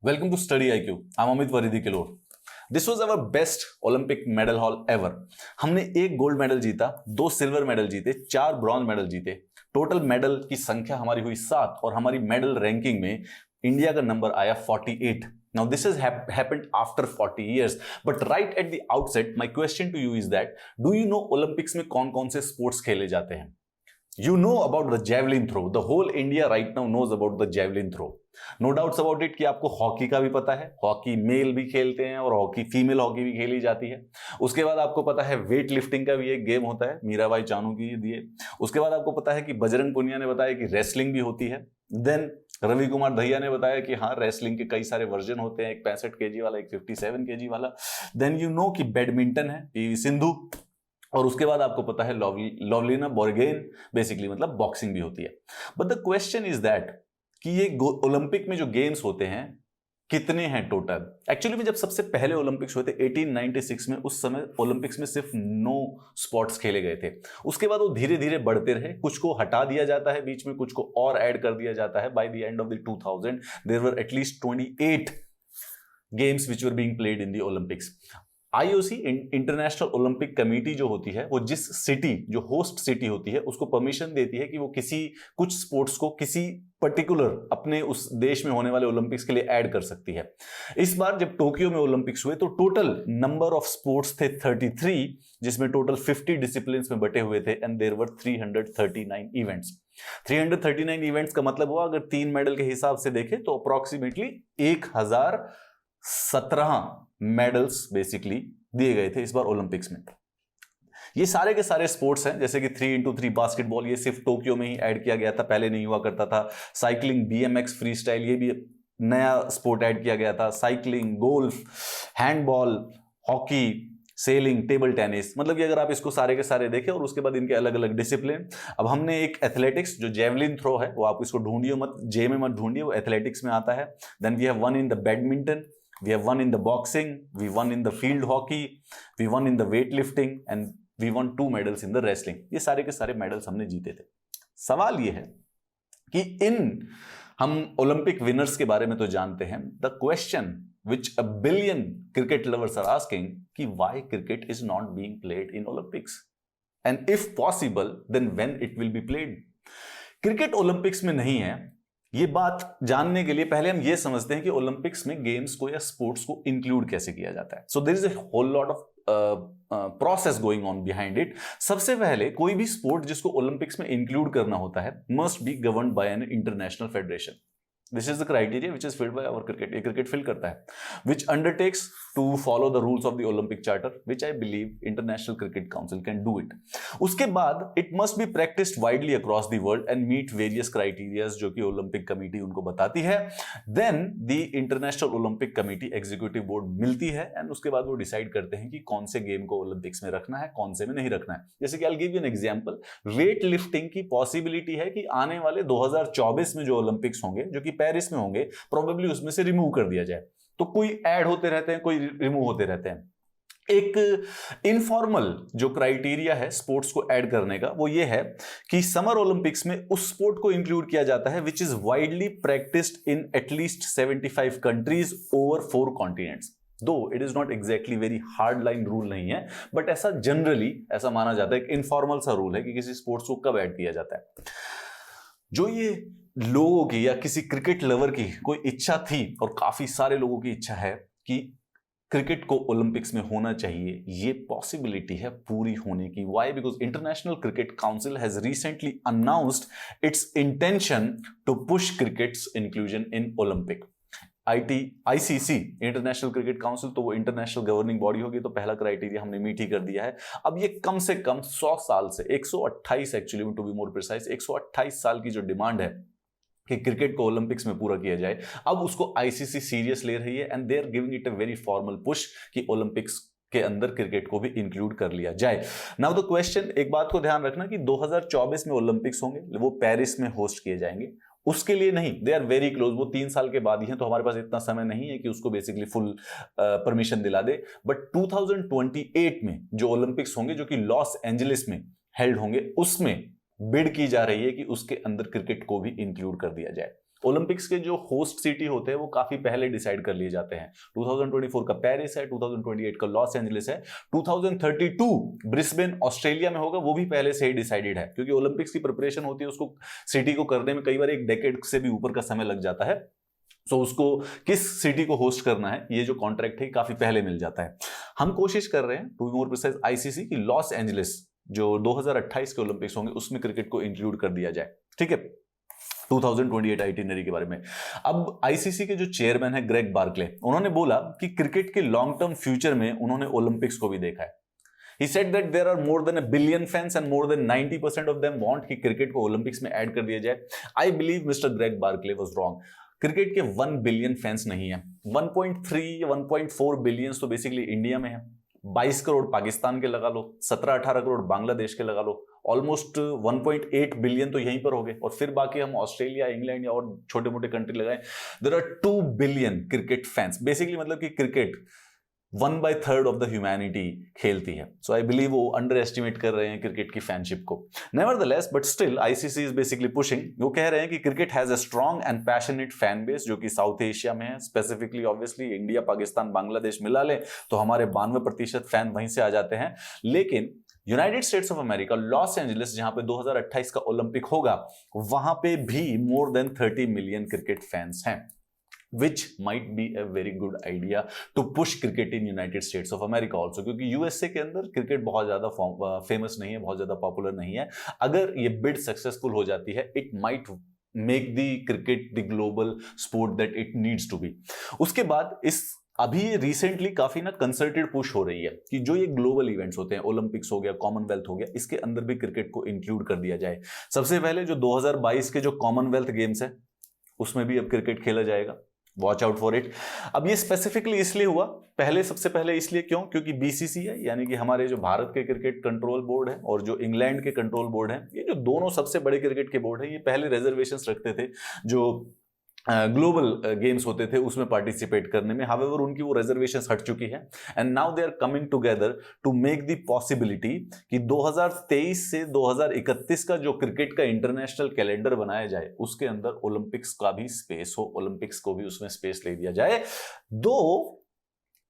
Welcome to Study IQ. I'm Amit Varidhi Kilor. This was our best Olympic medal haul ever. हमने एक gold medal जीता, 2 silver medal जीते, 4 bronze medal जीते। Total medal की संख्या हमारी हुई 7 और हमारी मेडल रैंकिंग में इंडिया का नंबर आया 48. Now this has happened after 40 years. But right at the outset, my question to you is that, do you know Olympics में कौन-कौन से स्पोर्ट्स खेले जाते हैं? You know about the javelin throw. The whole India right now knows about the javelin throw. No doubts about it कि आपको hockey का भी पता है, हॉकी मेल भी खेलते हैं और हॉकी फीमेल हॉकी भी खेली जाती है। उसके बाद आपको पता है वेट लिफ्टिंग का भी एक गेम होता है, मीराबाई चानू की दिए। उसके बाद आपको पता है कि बजरंग पुनिया ने बताया कि रेसलिंग भी होती है। देन रवि कुमार दहिया ने बताया कि हाँ, रेसलिंग के कई सारे वर्जन होते हैं, एक 65 केजी वाला, एक 57 केजी वाला। देन यू नो कि बैडमिंटन है, पीवी सिंधु। और उसके बाद आपको पता है लवलीना बोर्गेन, बेसिकली मतलब बॉक्सिंग भी होती है। But the question is that कि ये ओलंपिक में जो गेम्स होते हैं कितने हैं टोटल। एक्चुअली में जब सबसे पहले ओलंपिक्स हुए थे 1896 में, उस समय ओलंपिक्स में सिर्फ 9 स्पोर्ट्स खेले गए थे। उसके बाद वो धीरे धीरे बढ़ते रहे, कुछ को हटा दिया जाता है बीच में, कुछ को और ऐड कर दिया जाता है। By the end of the 2000 there were at least 28 games which were being played in the Olympics. IOC international Olympic committee जो होती है, वो जिस सिटी, जो होस्ट सिटी होती है, उसको परमिशन देती है कि वो कुछ स्पोर्ट्स को किसी पर्टिकुलर अपने उस देश में होने वाले ओलंपिक्स के लिए ऐड कर सकती है। इस बार जब टोक्यो में ओलंपिक्स हुए तो टोटल नंबर ऑफ स्पोर्ट्स थे 33, जिसमें टोटल 50 डिसिप्लिन में बटे हुए थे and there were 339 events. 339 events का मतलब हुआ, अगर 3 मेडल के हिसाब से देखें तो अप्रोक्सीमेटली 1017 मेडल्स बेसिकली दिए गए थे इस बार ओलंपिक्स में। ये सारे के सारे स्पोर्ट्स हैं, जैसे कि 3x3 बास्केटबॉल, ये सिर्फ टोक्यो में ही ऐड किया गया था, पहले नहीं हुआ करता था। साइकिलिंग, BMX फ्री स्टाइल, ये भी नया स्पोर्ट ऐड किया गया था। Cycling, golf, handball, hockey, selling, table tennis, मतलब कि अगर आप इसको सारे के सारे देखें और उसके बाद इनके अलग अलग डिसिप्लिन। अब हमने एक एथलेटिक्स, जो जेवलिन थ्रो है, वो आप इसको ढूंढिए मत, जे में मत ढूंढिए, वो एथलेटिक्स में आता है। Then we have won in the badminton, we have won in the boxing, we won in the field hockey, we won in the weightlifting and we won 2 medals in the wrestling. ये सारे के सारे medals हमने जीते थे। सवाल ये है कि हम ओलंपिक विनर्स के बारे में तो जानते हैं। The question which a billion cricket lovers are asking कि why cricket is not being played in Olympics and if possible then when it will be played। Cricket Olympics में नहीं है, ये बात जानने के लिए पहले हम ये समझते हैं कि ओलंपिक्स में गेम्स को या स्पोर्ट्स को इंक्लूड कैसे किया जाता है। So there is a whole lot of process going on behind it. सबसे पहले कोई भी स्पोर्ट जिसको ओलंपिक्स में इंक्लूड करना होता है must be governed bye an international federation. This is the criteria which is filled by our cricket. ये क्रिकेट फिल करता है, which undertakes to follow the rules of the Olympic Charter, which I believe International Cricket Council can do it. उसके बाद it must be practiced widely across the world and meet various criteria जो कि Olympic committee उनको बताती है। Then the International Olympic Committee Executive Board मिलती है and उसके बाद वो डिसाइड करते हैं कि कौन से गेम को ओलंपिक्स में रखना है, कौन से में नहीं रखना है। जैसे कि I'll give you an example, weight lifting की पॉसिबिलिटी है कि आने वाले 2024 में जो ओलंपिक्स होंगे, जो कि पेरिस में होंगे, प्रोबेबली उसमें से रिमूव कर दिया जाए। तो कोई ऐड होते रहते हैं, कोई रिमूव होते रहते हैं। एक इनफॉर्मल जो क्राइटेरिया है स्पोर्ट्स को ऐड करने का, वो ये है कि समर ओलंपिक्स में उस स्पोर्ट को इंक्लूड किया जाता है which is widely practised in at least 75 countries over 4 continents. Though it is not exactly very hard line rule नहीं है, बट ऐसा जनरली ऐसा माना जाता है, एक इनफॉर्मल सा रूल है कि किसी स्पोर्ट्स को कब ऐड किया जाता है। जो ये लोगों की या किसी क्रिकेट लवर की कोई इच्छा थी, और काफी सारे लोगों की इच्छा है कि क्रिकेट को ओलंपिक्स में होना चाहिए, ये पॉसिबिलिटी है पूरी होने की। Why? Because international cricket council has recently announced its intention to push cricket's inclusion in Olympic. ICC international cricket council, तो वो इंटरनेशनल गवर्निंग बॉडी होगी, तो पहला क्राइटेरिया हमने मीट ही कर दिया है। अब ये कम से कम 100 साल से 128 actually to be more precise 128 साल की जो डिमांड है कि क्रिकेट को ओलंपिक्स में पूरा किया जाए, अब उसको ICC सीरियस ले रही है and they are giving it a very formal push कि ओलंपिक्स के अंदर क्रिकेट को भी इंक्लूड कर लिया जाए। नाउ द क्वेश्चन, एक बात को ध्यान रखना कि 2024 में ओलंपिक्स होंगे, वो पेरिस में होस्ट किए जाएंगे। उसके लिए नहीं, दे आर वेरी क्लोज, वो 3 साल के बाद ही हैं, तो हमारे पास इतना समय नहीं है कि उसको बेसिकली फुल परमिशन दिला दे। बट 2028 में जो ओलंपिक्स होंगे, जो कि लॉस एंजलिस में हेल्ड होंगे, उसमें बिड की जा रही है कि उसके अंदर क्रिकेट को भी इंक्लूड कर दिया जाए। ओलंपिक्स के जो होस्ट सिटी होते हैं वो काफी पहले डिसाइड कर लिए जाते हैं। 2024 का पेरिस है, 2028 का लॉस एंजलिस है, 2032 ब्रिस्बेन ऑस्ट्रेलिया में होगा, वो भी पहले से ही डिसाइडेड है, क्योंकि ओलंपिक्स की प्रिपरेशन होती है उसको सिटी को करने में कई बार 1 डेकेड से भी ऊपर का समय लग जाता है। तो उसको किस सिटी को होस्ट करना है, ये जो कॉन्ट्रैक्ट है काफी पहले मिल जाता है। हम कोशिश कर रहे हैं to be more precise ICC की लॉस एंजलिस जो 2028 के ओलंपिक्स होंगे उसमें क्रिकेट को इंक्लूड कर दिया जाए, ठीक है, 2028 आइटिनरी के बारे में। अब आईसीसी के जो चेयरमैन है ग्रेग बार्कले, उन्होंने बोला कि क्रिकेट के लॉन्ग टर्म फ्यूचर में उन्होंने ओलंपिक्स को भी देखा है। He said that there are more than 1 billion fans and more than 90% of them want कि क्रिकेट को ओलंपिक्स में ऐड कर दिया जाए। I believe Mr. Greg Barclay was wrong. Cricket के 1 बिलियन फैंस नहीं है, 1.3 या 1.4 बिलियन तो बेसिकली इंडिया में है, 22 करोड़ पाकिस्तान के लगा लो, 17-18 करोड़ बांग्लादेश के लगा लो, ऑलमोस्ट 1.8 बिलियन तो यहीं पर हो गए, और फिर बाकी हम ऑस्ट्रेलिया, इंग्लैंड या और छोटे मोटे कंट्री लगाएं, there are 2 billion cricket fans. Basically मतलब कि क्रिकेट 1/3 ऑफ द ह्यूमैनिटी खेलती है। सो आई बिलीव वो अंडर एस्टिमेट कर रहे हैं क्रिकेट की फैनशिप को। Nevertheless but still ICC is basically pushing, वो कह रहे हैं कि cricket has a strong and passionate fan base जो कि साउथ एशिया में है, specifically obviously India, Pakistan, Bangladesh मिला ले तो हमारे 92% फैन वहीं से आ जाते हैं। लेकिन United states of America, Los Angeles जहां पे 2028 का ओलंपिक होगा, वहां पे भी more than 30 million cricket fans हैं, which might be a very good idea to push cricket in United States of America also, क्योंकि यूएसए के अंदर क्रिकेट बहुत ज्यादा फेमस नहीं है, बहुत ज्यादा पॉपुलर नहीं है। अगर ये बिड सक्सेसफुल हो जाती है, it might make the cricket the global sport that it needs to be. उसके बाद इस अभी रिसेंटली काफी ना कंसर्टेड पुश हो रही है कि जो ये ग्लोबल इवेंट्स होते हैं, ओलंपिक्स हो गया, कॉमनवेल्थ हो गया, इसके अंदर भी क्रिकेट को इंक्लूड कर दिया जाए। सबसे पहले जो 2022 के जो कॉमनवेल्थ गेम्स है उसमें भी अब क्रिकेट खेला जाएगा, वॉच आउट फॉर इट। अब ये स्पेसिफिकली इसलिए हुआ, सबसे पहले इसलिए क्यों, क्योंकि बीसीसीआई यानी कि हमारे जो भारत के क्रिकेट कंट्रोल बोर्ड है और जो इंग्लैंड के कंट्रोल बोर्ड है, ये जो दोनों सबसे बड़े क्रिकेट के बोर्ड है, ये पहले रिजर्वेशंस रखते थे जो ग्लोबल गेम्स होते थे उसमें पार्टिसिपेट करने में। हावेवर उनकी वो रिजर्वेशंस हट चुकी है and now they are coming together to make the possibility कि 2023 से 2031 का जो क्रिकेट का इंटरनेशनल कैलेंडर बनाया जाए उसके अंदर ओलंपिक्स का भी स्पेस हो, ओलंपिक्स को भी उसमें स्पेस ले दिया जाए। दो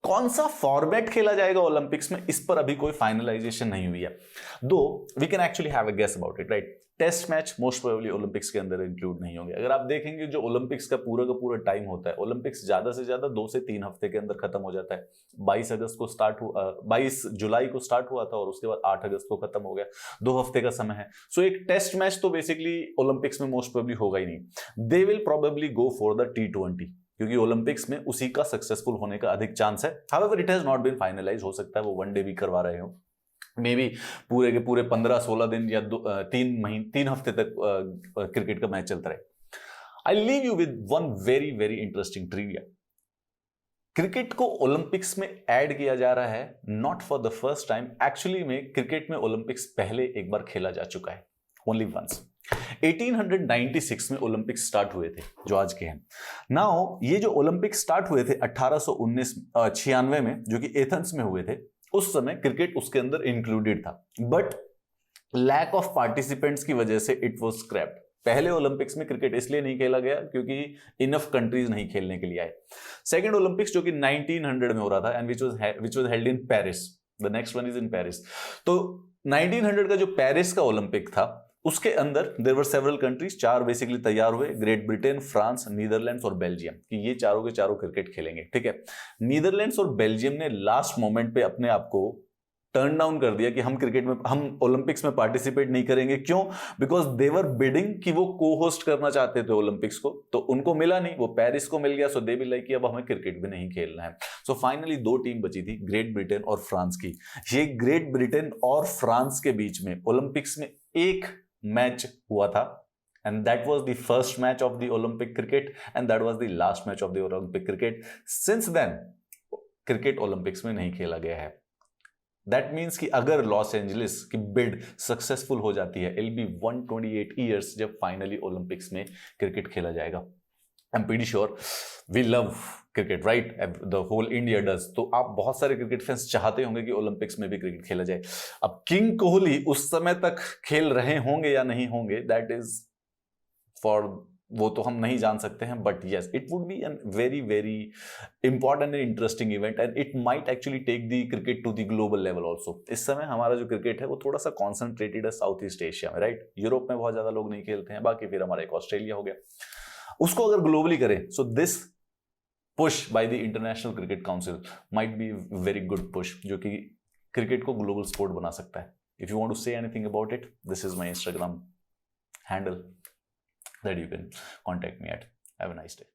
कौन सा फॉर्मेट खेला जाएगा ओलंपिक्स में, इस पर अभी कोई फाइनलाइजेशन नहीं हुई है, though we can actually have a guess about it, right. Test match most probably Olympics के अंदर इंक्लूड नहीं होंगे। अगर आप देखेंगे जो ओलंपिक्स का पूरा टाइम होता है, ओलंपिक्स ज्यादा से ज्यादा 2 से 3 हफ्ते के अंदर खत्म हो जाता है। 22 अगस्त को स्टार्ट हुआ, 22 जुलाई को स्टार्ट हुआ था और उसके बाद 8 अगस्त को खत्म हो गया, 2 हफ्ते का समय है। सो एक टेस्ट मैच तो बेसिकली ओलंपिक्स में मोस्ट प्रोबेबली होगा ही नहीं। They will probably go for the T20 क्योंकि ओलंपिक्स में उसी का सक्सेसफुल होने का अधिक चांस है। However it has not been finalize, हो सकता है वो 1 डे भी करवा रहे हो, मे बी पूरे के पूरे 15-16 दिन या 3 हफ्ते तक क्रिकेट का मैच चलता रहे। I leave you with one very very interesting trivia. Cricket को ओलंपिक्स में ऐड किया जा रहा है not for the first time, actually में क्रिकेट में ओलंपिक्स पहले एक बार खेला जा चुका है, ओनली वंस। 1896 में ओलंपिक्स स्टार्ट हुए थे जो आज के हैं। नाउ ये जो ओलंपिक्स स्टार्ट हुए थे 1896 में जो कि एथेंस में हुए थे, उस समय क्रिकेट उसके अंदर इंक्लूडेड था, बट लैक ऑफ पार्टिसिपेंट्स की वजह से इट वाज स्क्रैप्ड। पहले ओलंपिक्स में क्रिकेट इसलिए नहीं खेला गया क्योंकि इनफ कंट्रीज नहीं खेलने के लिए आए। सेकंड ओलंपिक्स जो कि 1900 में हो रहा था and which was held in Paris, the next one is in Paris. तो 1900 का जो पेरिस का ओलंपिक था उसके अंदर there were several countries, 4 basically तैयार हुए, ग्रेट ब्रिटेन, फ्रांस, नीदरलैंड्स और बेल्जियम, कि ये चारों के चारों क्रिकेट खेलेंगे, ठीक है। नीदरलैंड्स और बेल्जियम ने लास्ट मोमेंट पे अपने आप को टर्न डाउन कर दिया कि हम ओलंपिक्स में पार्टिसिपेट नहीं करेंगे। क्यों? बिकॉज दे वर बिडिंग कि वो को होस्ट करना चाहते थे ओलंपिक्स को, तो उनको मिला नहीं, वो पेरिस को मिल गया। सो दे भी लाइक कि अब हमें क्रिकेट भी नहीं खेलना है। सो फाइनली 2 टीम बची थी, ग्रेट ब्रिटेन और फ्रांस की। ये ग्रेट ब्रिटेन और फ्रांस के बीच में ओलंपिक्स में एक मैच हुआ था and that was the first match of the Olympic cricket and that was the last match of the Olympic cricket. Since then cricket Olympics में नहीं खेला गया है। दैट मीन्स कि अगर लॉस एंजलिस की बिड सक्सेसफुल हो जाती है, it'll be 128 ईयर्स जब फाइनली ओलंपिक्स में क्रिकेट खेला जाएगा। I am pretty sure we love cricket, right? The whole India does. तो आप बहुत सारे क्रिकेट फैंस चाहते होंगे कि ओलंपिक्स में भी क्रिकेट खेला जाए। अब किंग कोहली उस समय तक खेल रहे होंगे या नहीं होंगे, दैट इज फॉर वो तो हम नहीं जान सकते हैं, but yes it would be an very very important and interesting event and it might actually take the cricket to the global level also. इस समय हमारा जो क्रिकेट है वो थोड़ा सा कॉन्सेंट्रेटेड है साउथ ईस्ट एशिया में, राइट। यूरोप में बहुत ज्यादा लोग नहीं खेलते हैं, बाकी फिर हमारा एक ऑस्ट्रेलिया हो गया, उसको अगर ग्लोबली करें, so this push by the international cricket council might be very good push, जो कि क्रिकेट को ग्लोबल स्पोर्ट बना सकता है। If you want to say anything about it, this is my Instagram handle that you can contact me at. Have a nice day.